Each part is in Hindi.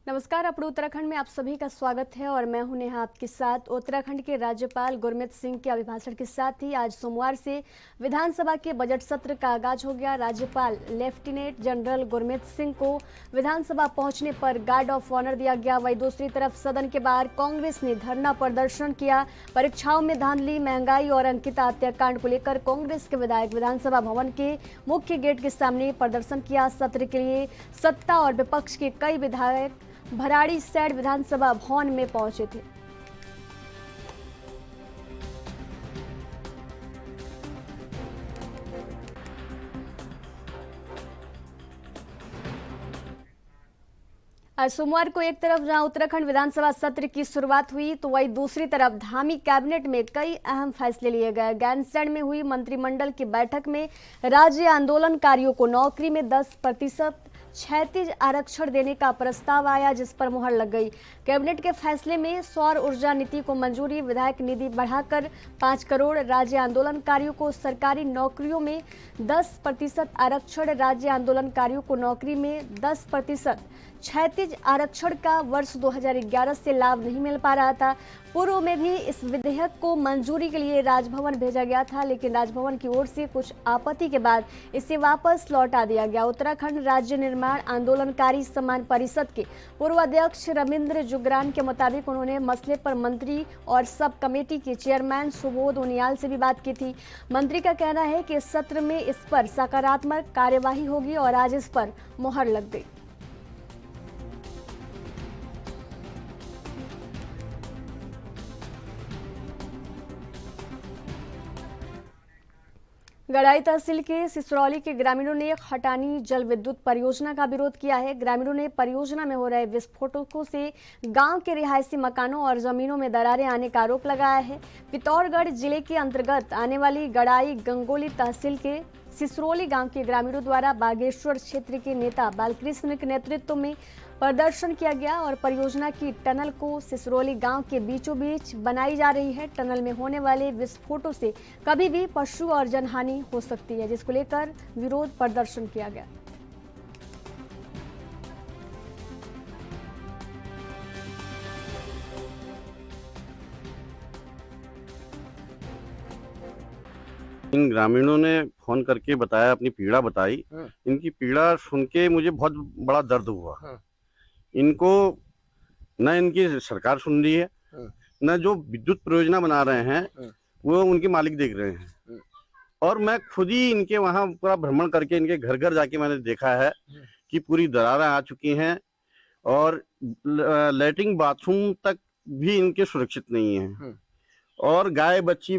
नमस्कार। अपने उत्तराखंड में आप सभी का स्वागत है और मैं हूं नेहा आपके साथ। उत्तराखंड के राज्यपाल गुरमीत सिंह के अभिभाषण के साथ ही आज सोमवार से विधानसभा के बजट सत्र का आगाज हो गया। राज्यपाल लेफ्टिनेंट जनरल गुरमीत सिंह को विधानसभा पहुंचने पर गार्ड ऑफ ऑनर दिया गया। वहीं दूसरी तरफ सदन के बाहर कांग्रेस ने धरना प्रदर्शन किया। परीक्षाओं में धांधली, महंगाई और अंकिता हत्याकांड को लेकर कांग्रेस के विधायक विधानसभा भवन के मुख्य गेट के सामने प्रदर्शन किया। सत्र के लिए सत्ता और विपक्ष के कई विधायक भराड़ीसैंण विधानसभा भवन में पहुंचे थे। आज सोमवार को एक तरफ जहां उत्तराखंड विधानसभा सत्र की शुरुआत हुई तो वहीं दूसरी तरफ धामी कैबिनेट में कई अहम फैसले लिए गए। गैरसैंण में हुई मंत्रिमंडल की बैठक में राज्य आंदोलनकारियों को नौकरी में 10% क्षैतिज आरक्षण देने का प्रस्ताव आया, जिस पर मुहर लग गई। कैबिनेट के फैसले में सौर ऊर्जा नीति को मंजूरी, विधायक निधि बढ़ाकर 5 करोड़, राज्य आंदोलनकारियों को सरकारी नौकरियों में 10% आरक्षण, राज्य आंदोलनकारियों को नौकरी में 10% क्षैतिज आरक्षण का वर्ष 2011 से लाभ नहीं मिल पा रहा था। पूर्व में भी इस विधेयक को मंजूरी के लिए राजभवन भेजा गया था, लेकिन राजभवन की ओर से कुछ आपत्ति के बाद इसे वापस लौटा दिया गया। उत्तराखंड राज्य निर्माण आंदोलनकारी सम्मान परिषद के पूर्व अध्यक्ष रविंद्र जुगरान के मुताबिक उन्होंने मसले पर मंत्री और सब कमेटी के चेयरमैन सुबोध उनियाल से भी बात की थी। मंत्री का कहना है कि इस सत्र में इस पर सकारात्मक कार्यवाही होगी और आज इस पर मुहर लग गई। गड़ाई तहसील के सिसरौली के ग्रामीणों ने खटानी जल विद्युत परियोजना का विरोध किया है। ग्रामीणों ने परियोजना में हो रहे विस्फोटकों से गांव के रिहायशी मकानों और जमीनों में दरारें आने का आरोप लगाया है। पिथौरागढ़ जिले के अंतर्गत आने वाली गड़ाई गंगोली तहसील के सिसरौली गांव के ग्रामीणों द्वारा बागेश्वर क्षेत्र के नेता बालकृष्ण के नेतृत्व में प्रदर्शन किया गया और परियोजना की टनल को सिसरौली गांव के बीचों बीच बनाई जा रही है। टनल में होने वाले विस्फोटों से कभी भी पशु और जनहानि हो सकती है, जिसको लेकर विरोध प्रदर्शन किया गया। इन ग्रामीणों ने फोन करके बताया, अपनी पीड़ा बताई। इनकी पीड़ा सुन के मुझे बहुत बड़ा दर्द हुआ। इनको न इनकी सरकार सुन रही है, न जो विद्युत परियोजना बना रहे हैं वो उनके मालिक देख रहे हैं। और मैं खुद ही इनके वहां पूरा भ्रमण करके इनके घर घर जाके मैंने देखा है कि पूरी दरारें आ चुकी हैं और लैट्रिन बाथरूम तक भी इनके सुरक्षित नहीं है। और गाय बच्ची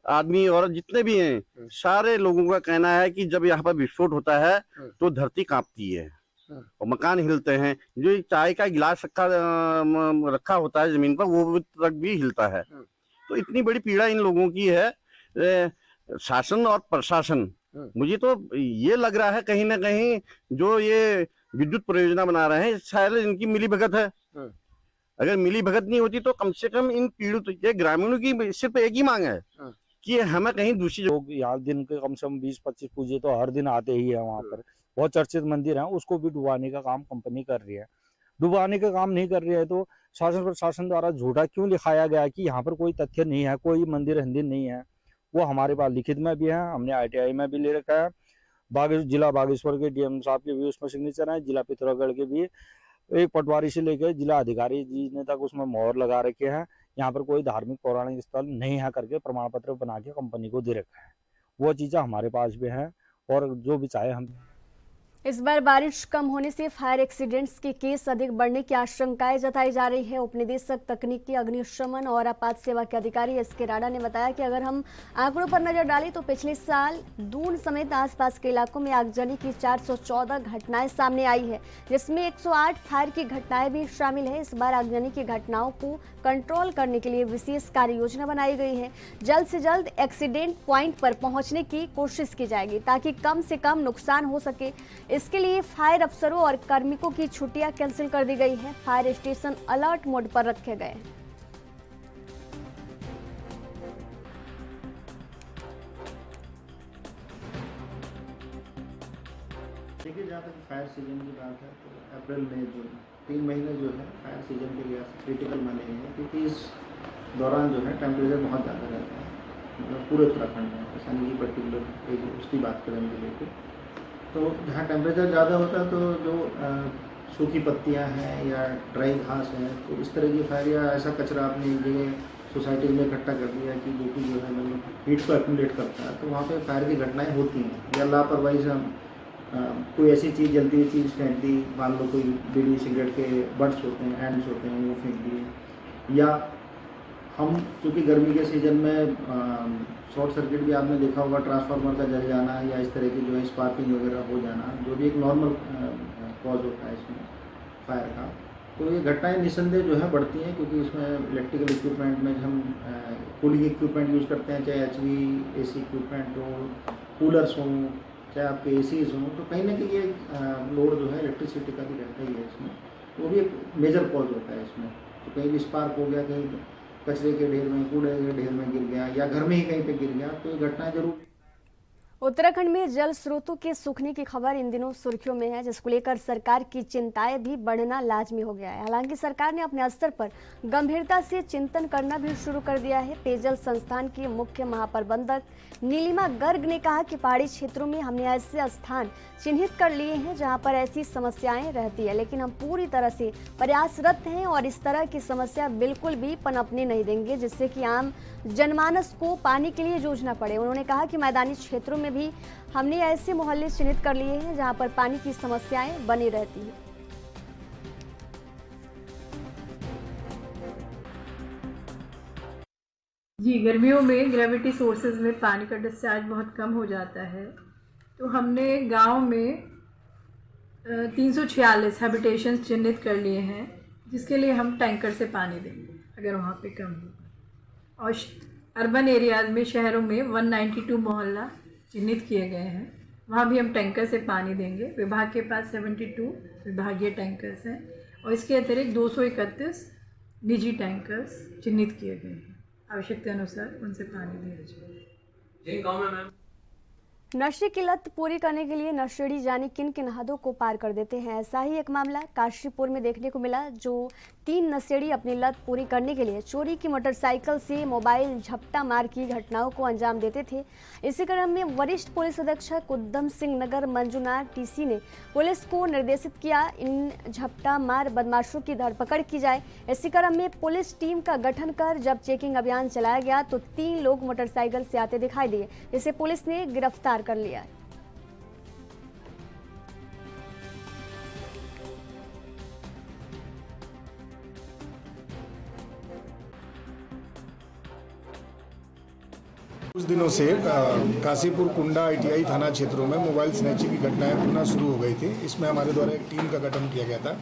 आदमी और जितने भी हैं सारे लोगों का कहना है कि जब यहाँ पर विस्फोट होता है तो धरती कांपती है और मकान हिलते हैं। जो चाय का गिलास रखा होता है जमीन पर वो तक भी हिलता है। तो इतनी बड़ी पीड़ा इन लोगों की है। शासन और प्रशासन, मुझे तो ये लग रहा है कहीं ना कहीं जो ये विद्युत परियोजना बना रहे हैं शायद इनकी मिली भगत है। अगर मिली भगत नहीं होती तो कम से कम इन पीड़ित ये ग्रामीणों की सिर्फ एक ही मांग है कि हमें कहीं दूसरी लोग यहाँ दिन के कम से कम 20-25 पूजे तो हर दिन आते ही है। वहाँ पर बहुत चर्चित मंदिर है, उसको भी डुबाने का काम कंपनी कर रही है। डुबाने का काम नहीं कर रही है तो शासन प्रशासन द्वारा झूठा क्यों लिखाया गया कि यहाँ पर कोई तथ्य नहीं है, कोई मंदिर हिंदी नहीं है। वो हमारे पास लिखित में भी है, हमने ITI में भी ले रखा है। जिला बागेश्वर के DM साहब के भी उसमें सिग्नेचर है, जिला पिथौरागढ़ के भी, एक पटवारी से लेकर जिला अधिकारी जी ने तक उसमें मोहर लगा रखे हैं। यहाँ पर कोई धार्मिक पौराणिक स्थल नहीं है करके प्रमाण पत्र बना के कंपनी को दे रखा है। वो चीज़ें हमारे पास भी हैं और जो भी चाहे हम। इस बार बारिश कम होने से फायर एक्सीडेंट्स के केस अधिक बढ़ने की आशंकाएं जताई जा रही है। उपनिदेशक तकनीकी अग्निशमन और आपात सेवा के अधिकारी SK राणा ने बताया कि अगर हम आंकड़ों पर नजर डालें तो पिछले साल दून समेत आसपास के इलाकों में आगजनी की 414 घटनाएं सामने आई है, जिसमें 108 फायर की घटनाएं भी शामिल है। इस बार आगजनी की घटनाओं को कंट्रोल करने के लिए विशेष कार्य योजना बनाई गई है। जल्द से जल्द एक्सीडेंट पॉइंट पर पहुंचने की कोशिश की जाएगी ताकि कम से कम नुकसान हो सके। इसके लिए फायर अफसरों और कार्मिकों की छुट्टियां कैंसिल कर दी गई है। फायर स्टेशन अलर्ट मोड पर रखे गए हैं। देखिए, जहाँ तक फायर सीजन की बात है तो अप्रैल मई जून 3 महीने जो है फायर सीजन के लिए क्रिटिकल माने गए हैं, क्योंकि इस दौरान जो है टेम्परेचर बहुत ज़्यादा रहता है, मतलब पूरे उत्तराखंड में, ऐसा नहीं कि पर्टिकुलर एक उसकी बात करें जिले की। तो जहाँ टेम्परेचर ज़्यादा होता है तो जो सूखी पत्तियाँ हैं या ड्राई घास है, तो इस तरह की फायर या ऐसा कचरा आपने एक जगह सोसाइटी में इकट्ठा कर दिया कि जो कि जो है मतलब हीट को एक्यूमुलेट करता है, तो वहाँ पे फायर की घटनाएं होती हैं। या लापरवाही से हम कोई ऐसी चीज़ जलती हुई चीज़ फेंक दी, मान लो कोई बीड़ी सिगरेट के बट्स होते हैं, एंड्स होते हैं, वो फेंक दिए। या हम चूँकि गर्मी के सीज़न में शॉर्ट सर्किट भी आपने देखा होगा, ट्रांसफार्मर का जल जाना या इस तरह की जो है स्पार्किंग वगैरह हो जाना, जो भी एक नॉर्मल कॉज होता है इसमें फायर का। तो ये घटनाएं निस्संदेह जो है बढ़ती हैं, क्योंकि इसमें इलेक्ट्रिकल इक्विपमेंट में हम कूलिंग इक्विपमेंट यूज़ करते हैं, चाहे HV AC इक्विपमेंट हो, कूलर्स हों, चाहे आपके ACs हों, तो कहीं ना कहीं ये लोड जो है इलेक्ट्रिसिटी का भी रहता ही है इसमें, वो भी एक मेजर कॉज होता है इसमें। तो कहीं भी स्पार्क हो गया, कहीं कचरे के ढेर में, कूड़े के ढेर में गिर गया या घर में ही कहीं पे गिर गया, तो ये घटनाएं जरूर। उत्तराखंड में जल स्रोतों के सूखने की खबर इन दिनों सुर्खियों में है, जिसको लेकर सरकार की चिंताएं भी बढ़ना लाजमी हो गया है। हालांकि सरकार ने अपने स्तर पर गंभीरता से चिंतन करना भी शुरू कर दिया है। पेयजल संस्थान की मुख्य महाप्रबंधक नीलिमा गर्ग ने कहा कि पहाड़ी क्षेत्रों में हमने ऐसे स्थान चिन्हित कर लिए हैं जहां पर ऐसी समस्याएं रहती है, लेकिन हम पूरी तरह से प्रयासरत हैं और इस तरह की समस्या बिल्कुल भी पनपने नहीं देंगे, जिससे कि आम जनमानस को पानी के लिए जूझना पड़े। उन्होंने कहा कि मैदानी क्षेत्रों में भी हमने ऐसे मोहल्ले चिन्हित कर लिए हैं जहां पर पानी की समस्याएं बनी रहती है। जी, गर्मियों में ग्रेविटी सोर्सेज में पानी का डिस्चार्ज बहुत कम हो जाता है, तो हमने गांव में 346 हैबिटेशंस चिन्हित कर लिए हैं, जिसके लिए हम टैंकर से पानी देंगे अगर वहाँ पे कम होगा। और अर्बन एरियाज़ में, शहरों में 192 मोहल्ला चिन्हित किए गए हैं, वहाँ भी हम टैंकर से पानी देंगे। विभाग के पास 72 विभागीय टैंकर्स हैं और इसके अतिरिक्त 231 निजी टैंकर्स चिन्हित किए गए हैं। आवश्यकता अनुसार उनसे पानी दिया जाए। नशे की लत पूरी करने के लिए नशेड़ी जाने किन किन हदों को पार कर देते हैं, ऐसा ही एक मामला काशीपुर में देखने को मिला, जो 3 नशेड़ी अपनी लत पूरी करने के लिए चोरी की मोटरसाइकिल से मोबाइल झपटा मार की घटनाओं को अंजाम देते थे। इसी क्रम में वरिष्ठ पुलिस अधीक्षक उद्यम सिंह नगर मंजुनाथ TC ने पुलिस को निर्देशित किया इन झपटा मार बदमाशों की धरपकड़ की जाए। इसी क्रम में पुलिस टीम का गठन कर जब चेकिंग अभियान चलाया गया तो 3 लोग मोटरसाइकिल से आते दिखाई दिए, जिसे पुलिस ने गिरफ्तार कर लिया। कुछ दिनों से काशीपुर कुंडा ITI थाना क्षेत्रों में मोबाइल स्नैचिंग की घटनाएं पुनः शुरू हो गई थी। इसमें हमारे द्वारा एक टीम का गठन किया गया था।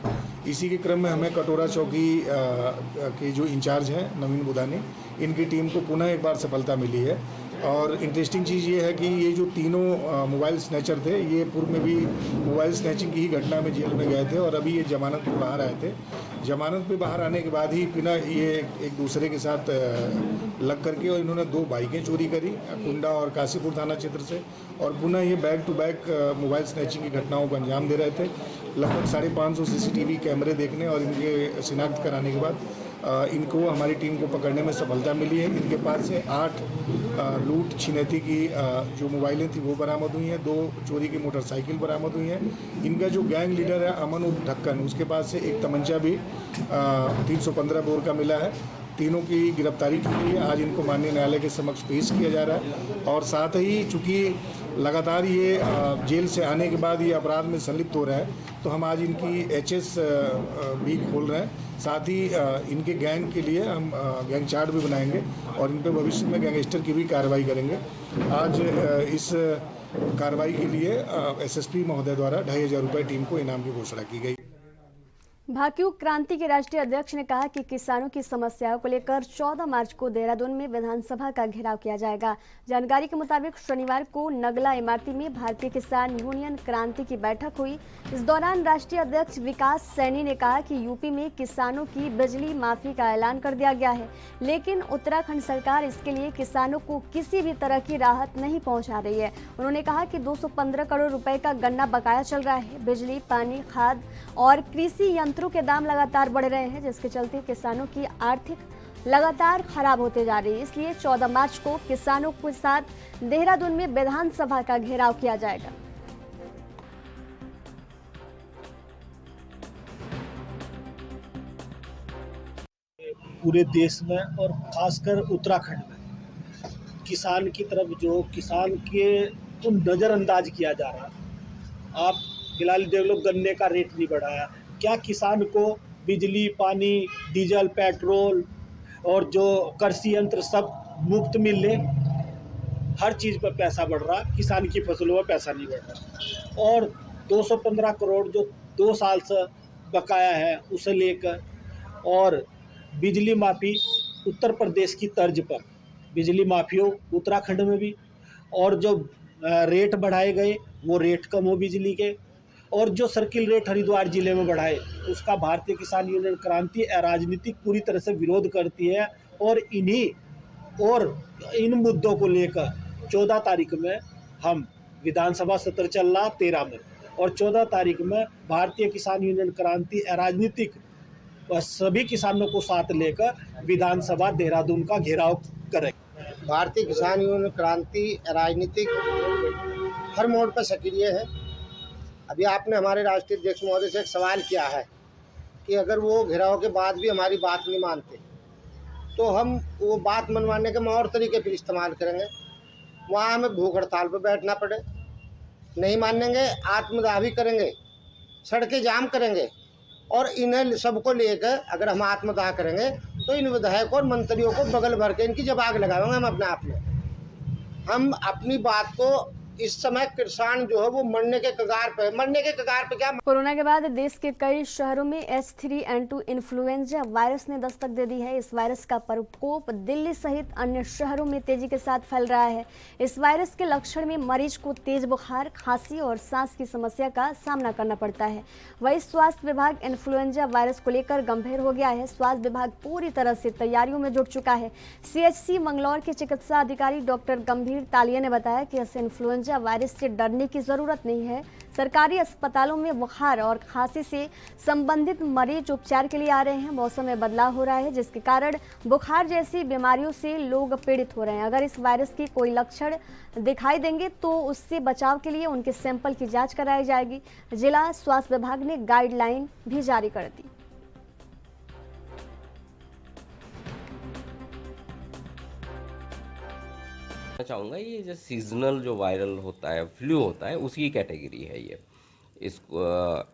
इसी के क्रम में हमें कटोरा चौकी के जो इंचार्ज हैं नवीन बुदानी, इनकी टीम को पुनः एक बार सफलता मिली है। और इंटरेस्टिंग चीज़ ये है कि ये जो तीनों मोबाइल स्नैचर थे, ये पूर्व में भी मोबाइल स्नैचिंग की ही घटना में जेल में गए थे और अभी ये जमानत पे बाहर आए थे। जमानत पे बाहर आने के बाद ही पुनः ये एक दूसरे के साथ लग करके और इन्होंने 2 बाइकें चोरी करी कुंडा और काशीपुर थाना क्षेत्र से, और पुनः ये back to back mobile snatching की घटनाओं को अंजाम दे रहे थे। लगभग 550 CCTV कैमरे देखने और इनके शिनाख्त कराने के बाद इनको हमारी टीम को पकड़ने में सफलता मिली है। इनके पास से 8 लूट छिनैती की जो मोबाइलें थी वो बरामद हुई हैं, 2 चोरी की मोटरसाइकिल बरामद हुई हैं। इनका जो गैंग लीडर है अमन उर्फ ढक्कन, उसके पास से एक तमंचा भी 315 बोर का मिला है। तीनों की गिरफ्तारी की गई है। आज इनको माननीय न्यायालय के समक्ष पेश किया जा रहा है और साथ ही चूँकि लगातार ये जेल से आने के बाद ये अपराध में संलिप्त हो रहा है, तो हम आज इनकी HS भी खोल रहे हैं। साथ ही इनके गैंग के लिए हम गैंग चार्ट भी बनाएंगे और इन पर भविष्य में गैंगस्टर की भी कार्रवाई करेंगे। आज इस कार्रवाई के लिए SSP महोदय द्वारा 2500 रुपये टीम को इनाम की घोषणा की गई। भाकियू क्रांति के राष्ट्रीय अध्यक्ष ने कहा कि किसानों की समस्याओं को लेकर 14 मार्च को देहरादून में विधानसभा का घेराव किया जाएगा। जानकारी के मुताबिक शनिवार को नगला इमारती में भारतीय किसान यूनियन क्रांति की बैठक हुई। इस दौरान राष्ट्रीय अध्यक्ष विकास सैनी ने कहा कि यूपी में किसानों की बिजली माफी का ऐलान कर दिया गया है, लेकिन उत्तराखंड सरकार इसके लिए किसानों को किसी भी तरह की राहत नहीं पहुंचा रही है। उन्होंने कहा कि 215 करोड़ रुपए का गन्ना बकाया चल रहा है। बिजली, पानी, खाद और कृषि यंत्र संतरों के दाम लगातार बढ़ रहे हैं, जिसके चलते किसानों की आर्थिक लगातार खराब होते जा रही है। इसलिए 14 मार्च को किसानों के साथ देहरादून में विधानसभा का घेराव किया जाएगा। पूरे देश में और खासकर उत्तराखंड में किसान की तरफ जो किसान के को नज़रअंदाज किया जा रहा। आप फिलहाल देख लो, गन्ने का रेट नहीं बढ़ाया। क्या किसान को बिजली, पानी, डीजल, पेट्रोल और जो कृषि यंत्र सब मुफ्त मिल ले? हर चीज़ पर पैसा बढ़ रहा, किसान की फसलों पर पैसा नहीं बढ़ रहा। और 215 करोड़ जो 2 साल से बकाया है उसे लेकर, और बिजली माफ़ी उत्तर प्रदेश की तर्ज पर बिजली माफ़ी हो उत्तराखंड में भी, और जो रेट बढ़ाए गए वो रेट कम हो बिजली के, और जो सर्किल रेट हरिद्वार जिले में बढ़ाए उसका भारतीय किसान यूनियन क्रांति अराजनीतिक पूरी तरह से विरोध करती है। और इन मुद्दों को लेकर 14 तारीख में हम विधानसभा सत्र चल रहा 13 में, और 14 तारीख में भारतीय किसान यूनियन क्रांति अराजनीतिक और सभी किसानों को साथ लेकर विधानसभा देहरादून का घेराव करें। भारतीय किसान यूनियन क्रांति राजनीतिक हर मोड़ पर सक्रिय है। अभी आपने हमारे राष्ट्रीय अध्यक्ष महोदय से एक सवाल किया है कि अगर वो घेराव के बाद भी हमारी बात नहीं मानते तो हम वो बात मनवाने के और तरीके फिर इस्तेमाल करेंगे। वहाँ हमें भूख हड़ताल पर बैठना पड़े, नहीं मानेंगे आत्मदाह भी करेंगे, सड़कें जाम करेंगे, और इन्हें सबको लेकर अगर हम आत्मदाह करेंगे तो इन विधायकों और मंत्रियों को बगल भर के इनकी जब आग लगाएंगे हम अपने आप में। हम अपनी बात को इस समय किसान जो है वो मरने के कगार पे क्या। कोरोना के बाद देश के कई शहरों में H3N2 इन्फ्लुएंजा वायरस ने दस्तक दे दी है। इस वायरस का प्रकोप दिल्ली सहित अन्य शहरों में तेजी के साथ फैल रहा है। इस वायरस के लक्षण में मरीज को तेज बुखार, खांसी और सांस की समस्या का सामना करना पड़ता है। वहीं स्वास्थ्य विभाग इन्फ्लुएंजा वायरस को लेकर गंभीर हो गया है। स्वास्थ्य विभाग पूरी तरह से तैयारियों में जुट चुका है। CHC मंगलौर के चिकित्सा अधिकारी डॉक्टर गंभीर तालिया ने बताया कि इस इन्फ्लुएंजा वायरस से डरने की जरूरत नहीं है। सरकारी अस्पतालों में बुखार और खांसी से संबंधित मरीज उपचार के लिए आ रहे हैं। मौसम में बदलाव हो रहा है, जिसके कारण बुखार जैसी बीमारियों से लोग पीड़ित हो रहे हैं। अगर इस वायरस की कोई लक्षण दिखाई देंगे तो उससे बचाव के लिए उनके सैंपल की जांच कराई जाएगी। जिला स्वास्थ्य विभाग ने गाइडलाइन भी जारी कर दी। चाहूँगा ये जो सीजनल जो वायरल होता है, फ्लू होता है, उसकी कैटेगरी है ये, इसको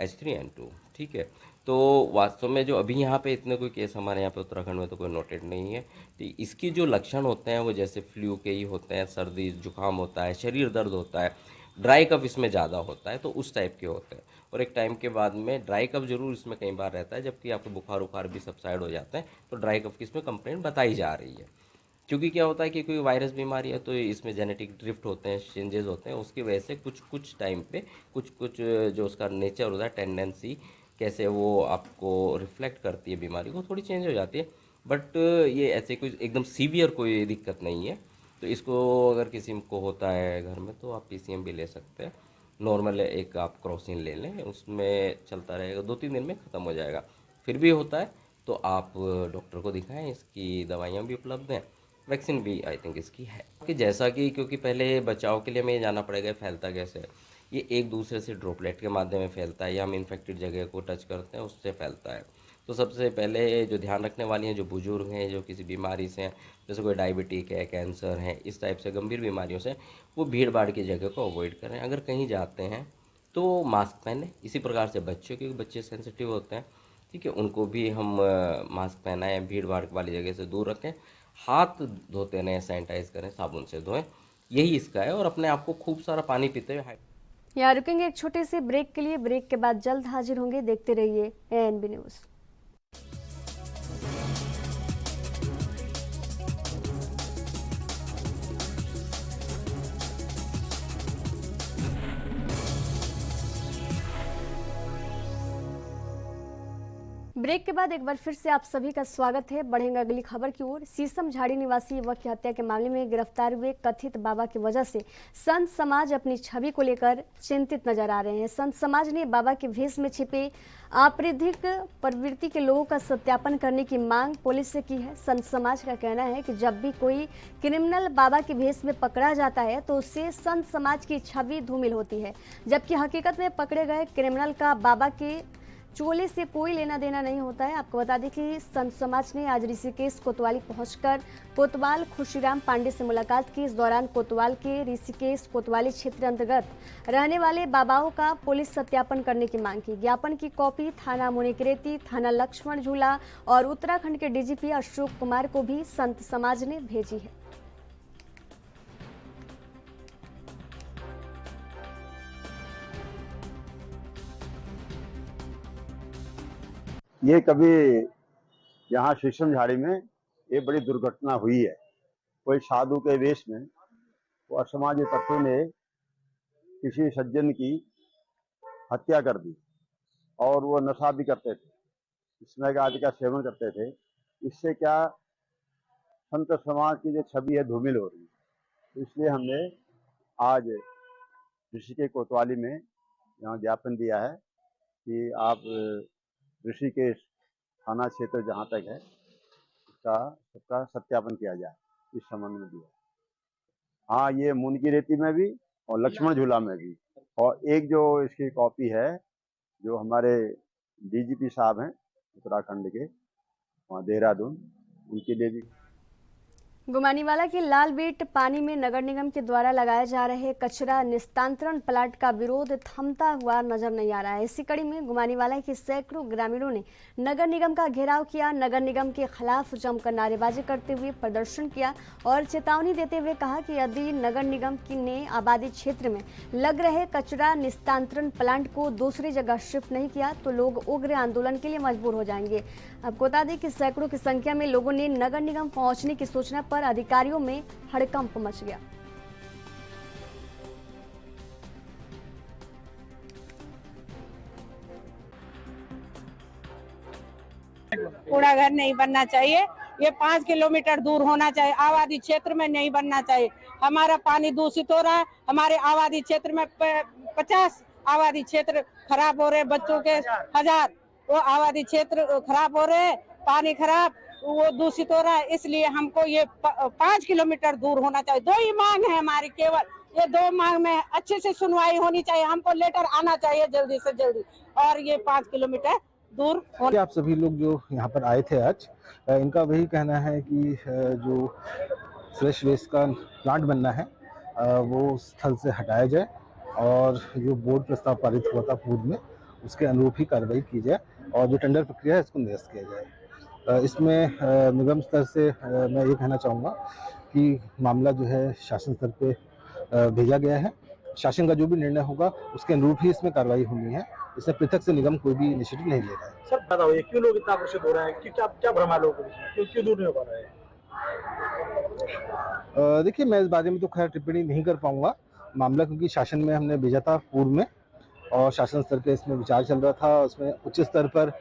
H3N2, ठीक है। तो वास्तव में जो अभी यहाँ पे इतने कोई केस हमारे यहाँ पे उत्तराखंड में तो कोई नोटेड नहीं है। तो इसकी जो लक्षण होते हैं वो जैसे फ्लू के ही होते हैं, सर्दी जुकाम होता है, शरीर दर्द होता है, ड्राई कफ इसमें ज़्यादा होता है, तो उस टाइप के होते हैं। और एक टाइम के बाद में ड्राई कफ जरूर इसमें कई बार रहता है, जबकि आपको बुखार उखार भी सबसाइड हो जाते हैं। तो ड्राई कफ की इसमें कंप्लेंट बताई जा रही है, क्योंकि क्या होता है कि कोई वायरस बीमारी है तो इसमें जेनेटिक ड्रिफ्ट होते हैं, चेंजेस होते हैं, उसकी वजह से कुछ टाइम पे कुछ जो उसका नेचर होता है, टेंडेंसी कैसे वो आपको रिफ्लेक्ट करती है बीमारी को, थोड़ी चेंज हो जाती है। बट ये ऐसे कोई एकदम सीवियर कोई दिक्कत नहीं है। तो इसको अगर किसी को होता है घर में तो आप PCM भी ले सकते हैं। नॉर्मल एक आप क्रॉसिन ले लें, उसमें चलता रहेगा, 2-3 दिन में ख़त्म हो जाएगा। फिर भी होता है तो आप डॉक्टर को दिखाएं, इसकी दवाइयाँ भी उपलब्ध हैं, वैक्सीन भी आई थिंक इसकी है। कि जैसा कि क्योंकि पहले बचाव के लिए हमें जाना पड़ेगा फैलता कैसे है, ये एक दूसरे से ड्रॉपलेट के माध्यम में फैलता है, या हम इन्फेक्टेड जगह को टच करते हैं उससे फैलता है। तो सबसे पहले जो ध्यान रखने वाली हैं, जो बुजुर्ग हैं, जो किसी बीमारी से हैं, जैसे कोई डायबिटिक है, कैंसर है, इस टाइप से गंभीर बीमारियों से, वो भीड़ भाड़ की जगह को अवॉइड करें। अगर कहीं जाते हैं तो मास्क पहनें। इसी प्रकार से बच्चों, क्योंकि बच्चे सेंसिटिव होते हैं, ठीक है, उनको भी हम मास्क पहनाएं, भीड़ भाड़ वाली जगह से दूर रखें, हाथ धोते रहें, सैनिटाइज करें, साबुन से धोएं, यही इसका है। और अपने आप को खूब सारा पानी पीते हुए यहाँ रुकेंगे एक छोटे से ब्रेक के लिए। ब्रेक के बाद जल्द हाजिर होंगे। देखते रहिए ANB न्यूज़। ब्रेक के बाद एक बार फिर से आप सभी का स्वागत है। बढ़ेंगे अगली खबर की ओर। शीशम झाड़ी निवासी युवक की हत्या के मामले में गिरफ्तार हुए कथित बाबा की वजह से संत समाज अपनी छवि को लेकर चिंतित नजर आ रहे हैं। संत समाज ने बाबा के भेष में छिपे आपराधिक प्रवृत्ति के लोगों का सत्यापन करने की मांग पुलिस से की है। संत समाज का कहना है कि जब भी कोई क्रिमिनल बाबा के भेष में पकड़ा जाता है तो उससे संत समाज की छवि धूमिल होती है, जबकि हकीकत में पकड़े गए क्रिमिनल का बाबा के चोले से कोई लेना देना नहीं होता है। आपको बता दें कि संत समाज ने आज ऋषिकेश कोतवाली पहुंचकर कोतवाल खुशीराम पांडे से मुलाकात की। इस दौरान कोतवाल के ऋषिकेश कोतवाली क्षेत्र अंतर्गत रहने वाले बाबाओं का पुलिस सत्यापन करने की मांग की। ज्ञापन की कॉपी थाना मुनिकरेती, थाना लक्ष्मण झूला और उत्तराखंड के डीजीपी अशोक कुमार को भी संत समाज ने भेजी है। ये कभी यहाँ शीशम झाड़ी में ये बड़ी दुर्घटना हुई है। कोई साधु के वेश में वो असामाजिक तत्वों ने किसी सज्जन की हत्या कर दी और वो नशा भी करते थे, इसमें आदि का सेवन करते थे। इससे क्या संत समाज की जो छवि है धूमिल हो रही है। इसलिए हमने आज ऋषिकेश कोतवाली में यहाँ ज्ञापन दिया है कि आप ऋषिकेश थाना क्षेत्र जहाँ तक है उसका सबका सत्यापन किया जाए, इस संबंध में दिया। हाँ, ये मुनकीरेती में भी और लक्ष्मण झूला में भी, और एक जो इसकी कॉपी है जो हमारे डीजीपी साहब हैं उत्तराखंड के वहाँ देहरादून, उनके लिए भी। गुमानीवाला के लाल बीट पानी में नगर निगम के द्वारा लगाए जा रहे कचरा निस्तांतरण प्लांट का विरोध थमता हुआ नजर नहीं आ रहा है। इसी कड़ी में गुमानीवाला के सैकड़ों ग्रामीणों ने नगर निगम का घेराव किया। नगर निगम के खिलाफ जमकर नारेबाजी करते हुए प्रदर्शन किया और चेतावनी देते हुए कहा कि यदि नगर निगम ने आबादी क्षेत्र में लग रहे कचरा निस्तांतरण प्लांट को दूसरी जगह शिफ्ट नहीं किया तो लोग उग्र आंदोलन के लिए मजबूर हो जाएंगे। आपको बता दें कि सैकड़ों की संख्या में लोगों ने नगर निगम पहुंचने की सूचना पर अधिकारियों में हड़कंप मच गया। कूड़ा घर नहीं बनना चाहिए, ये 5 किलोमीटर दूर होना चाहिए, आबादी क्षेत्र में नहीं बनना चाहिए। हमारा पानी दूषित हो रहा है, हमारे आबादी क्षेत्र में 50 आबादी क्षेत्र खराब हो रहे, बच्चों के 1000 वो आबादी क्षेत्र खराब हो रहे, पानी खराब वो दूषित हो रहा है। इसलिए हमको ये 5 किलोमीटर दूर होना चाहिए। 2 ही मांग है हमारी, केवल ये 2 मांग में अच्छे से सुनवाई होनी चाहिए। हमको लेटर आना चाहिए जल्दी से जल्दी, और ये 5 किलोमीटर दूर होना। आप सभी लोग जो यहाँ पर आए थे आज, इनका वही कहना है कि जो फ्रेश वेस्ट का प्लांट बनना है वो स्थल से हटाया जाए और जो बोर्ड प्रस्ताव पारित हुआ था पूर्व में उसके अनुरूप ही कार्रवाई की जाए और जो टेंडर प्रक्रिया है इसको निरस्त किया जाए। इसमें निगम स्तर से मैं ये कहना चाहूँगा कि मामला जो है शासन स्तर पे भेजा गया है। शासन का जो भी निर्णय होगा उसके अनुरूप ही इसमें कार्रवाई होनी है। इसमें पृथक से निगम कोई भी इनिशिएटिव नहीं ले रहा है। सर बताओ, ये क्यों लोग इतना आकर्षित हो रहे हैं, क्या भ्रम है लोगों को, क्यों दूर नहीं हो पा रहे हैं? देखिए, मैं इस बारे में तो खैर टिप्पणी नहीं कर पाऊंगा। मामला क्योंकि शासन में हमने भेजा था पूर्व में और शासन स्तर पे इसमें विचार चल रहा था, उसमें उच्च स्तर पर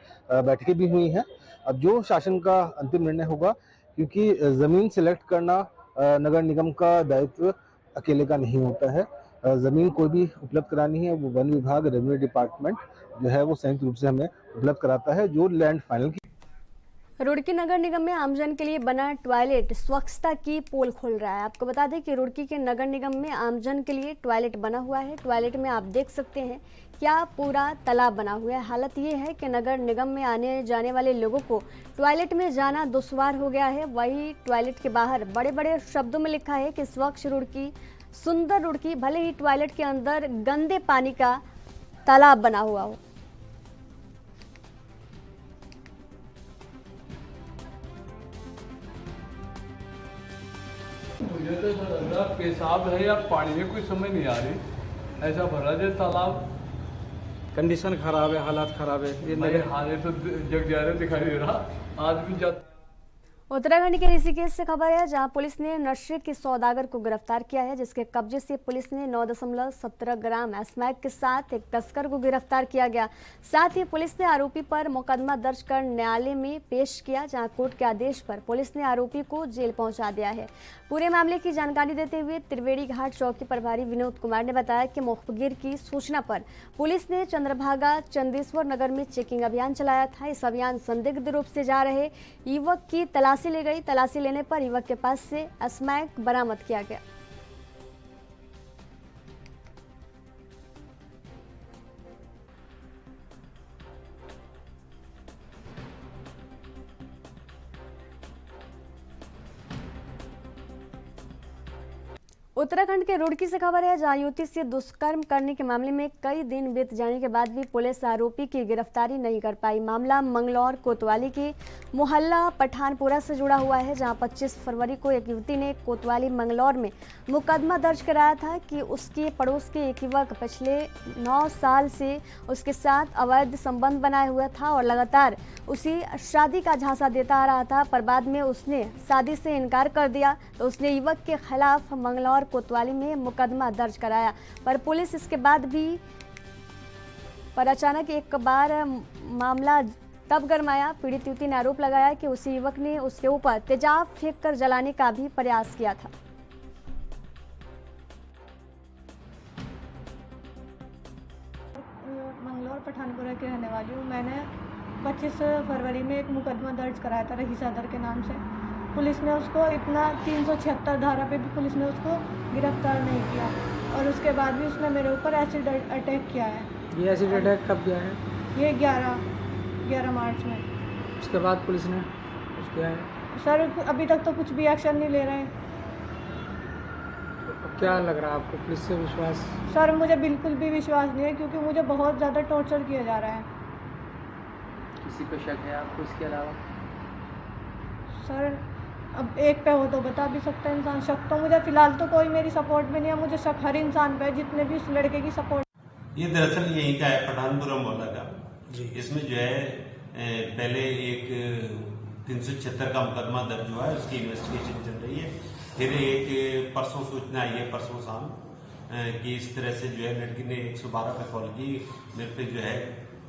बैठकें भी हुई हैं। अब जो शासन का अंतिम निर्णय होगा, क्योंकि ज़मीन सिलेक्ट करना नगर निगम का दायित्व अकेले का नहीं होता है। ज़मीन कोई भी उपलब्ध करानी है वो वन विभाग, रेवेन्यू डिपार्टमेंट जो है वो संयुक्त रूप से हमें उपलब्ध कराता है। जो लैंड फाइनल की रुड़की नगर निगम में आमजन के लिए बना टॉयलेट स्वच्छता की पोल खोल रहा है। आपको बता दें कि रुड़की के नगर निगम में आमजन के लिए टॉयलेट बना हुआ है। टॉयलेट में आप देख सकते हैं क्या पूरा तालाब बना हुआ है। हालत ये है कि नगर निगम में आने जाने वाले लोगों को टॉयलेट में जाना दुश्वार हो गया है। वही टॉयलेट के बाहर बड़े बड़े शब्दों में लिखा है कि स्वच्छ रुड़की, सुंदर रुड़की, भले ही टॉयलेट के अंदर गंदे पानी का तालाब बना हुआ हो। मुझे तो लगा पेशाब है या पानी में कोई समझ नहीं आ रही, ऐसा भरा जाए तालाब। कंडीशन खराब है, हालात खराब है। ये मेरे हाले तो जग जा रहे दिखाई दे रहा, आज भी जाते। उत्तराखंड के ऋषिकेश से खबर है, जहां पुलिस ने नशे के सौदागर को गिरफ्तार किया है, जिसके कब्जे से पुलिस ने 9.17 ग्राम स्मैक के साथ एक तस्कर को गिरफ्तार किया गया। साथ ही पुलिस ने आरोपी पर मुकदमा दर्ज कर न्यायालय में पेश किया, जहां कोर्ट के आदेश पर पुलिस ने आरोपी को जेल पहुंचा दिया है। पूरे मामले की जानकारी देते हुए त्रिवेणी घाट चौकी प्रभारी विनोद कुमार ने बताया कि मुखबिर की सूचना पर पुलिस ने चंद्रभागा चंदेश्वर नगर में चेकिंग अभियान चलाया था। इस अभियान संदिग्ध रूप से जा रहे युवक की तलाशी ली गई। तलाशी लेने पर युवक के पास से स्मैक बरामद किया गया। उत्तराखंड के रुड़की से खबर है, जहां युवती से दुष्कर्म करने के मामले में कई दिन बीत जाने के बाद भी पुलिस आरोपी की गिरफ्तारी नहीं कर पाई। मामला मंगलौर कोतवाली के मोहल्ला पठानपुरा से जुड़ा हुआ है, जहां 25 फरवरी को एक युवती ने कोतवाली मंगलौर में मुकदमा दर्ज कराया था कि उसके पड़ोस के एक युवक पिछले 9 साल से उसके साथ अवैध संबंध बनाए हुआ था और लगातार उसी शादी का झांसा देता आ रहा था, पर बाद में उसने शादी से इनकार कर दिया तो उसने युवक के खिलाफ मंगलौर कोतवाली में मुकदमा दर्ज कराया। पर पुलिस इसके बाद भी अचानक एक बार मामला तब गरमाया। पीड़ित युवती ने आरोप लगाया कि उसी युवक ने उसके ऊपर तेजाब फेंककर जलाने का भी प्रयास किया था। मंगलौर पठानपुरा की रहने वाली हूँ। मैंने 25 फरवरी में एक मुकदमा दर्ज कराया था रही सदर के नाम से। पुलिस ने उसको इतना 376 धारा पे भी पुलिस ने उसको गिरफ्तार नहीं किया और उसके बाद भी उसने मेरे ऊपर एसिड अटैक किया है। ये एसिड अटैक कब किया है? ये 11 मार्च में। उसके बाद पुलिस ने कुछ किया है? सर अभी तक तो कुछ भी एक्शन नहीं ले रहे हैं। तो क्या लग रहा है आपको, पुलिस से विश्वास? सर मुझे बिल्कुल भी विश्वास नहीं है, क्योंकि मुझे बहुत ज़्यादा टॉर्चर किया जा रहा है। किसी पे शक है आपको इसके अलावा? सर अब एक पे हो तो बता भी सकता है इंसान। शक तो मुझे फिलहाल तो कोई मेरी सपोर्ट में नहीं है, मुझे शक हर इंसान पे है जितने भी उस लड़के की सपोर्ट। ये दरअसल यहीं का है, पठानपुरा मोहल्ला का जी। इसमें जो है पहले एक 376 का मुकदमा दर्ज हुआ है, उसकी इन्वेस्टिगेशन चल रही है। फिर एक परसों सूचना आई है, परसों शाम कि इस तरह से जो है लड़की ने 112 पे कॉल की, मेरे पे जो है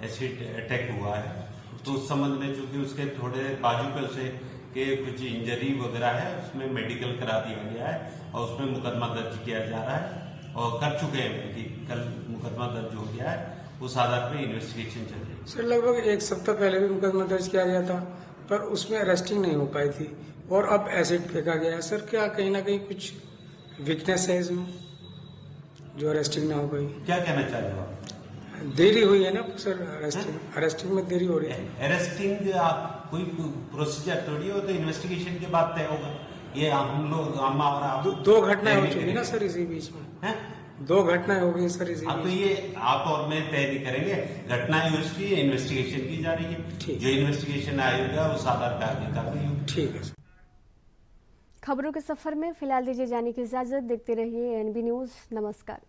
एसिड अटैक हुआ है। तो उस संबंध में चूंकि उसके थोड़े बाजू पे उसे के कुछ इंजरी वगैरह है, उसमें मेडिकल करा दिया गया है और उसमें मुकदमा दर्ज किया जा रहा है और कर चुके हैं, बल्कि कल मुकदमा दर्ज हो गया है। उस आधार पर इन्वेस्टिगेशन चल रही है। सर लगभग 1 सप्ताह पहले भी मुकदमा दर्ज किया गया था, पर उसमें अरेस्टिंग नहीं हो पाई थी और अब एसिड फेंका गया है। सर क्या कहीं ना कहीं कुछ वीकनेस है इसमें जो अरेस्टिंग ना हो पाई? क्या कहना चाह रहे हो आप? देरी हुई है ना सर, अरेस्टिंग में देरी हो रही है। अरेस्टिंग कोई प्रोसीजर थोड़ी हो, तो इन्वेस्टिगेशन के बाद तय होगा। ये हम लोग हमारा 2 घटनाएं हो चुकी ना सर इसी बीच में है? 2 घटनाएं हो गई सर इसी तो ये आप और मैं तय नहीं करेंगे, घटनाएं उसकी इन्वेस्टिगेशन की जा रही है। जो इन्वेस्टिगेशन आएगा उस आधार पर आगे कार्रवाई होगी। ठीक है। खबरों के सफर में फिलहाल दीजिए जाने की इजाजत। देखते रहिए एनबी न्यूज। नमस्कार।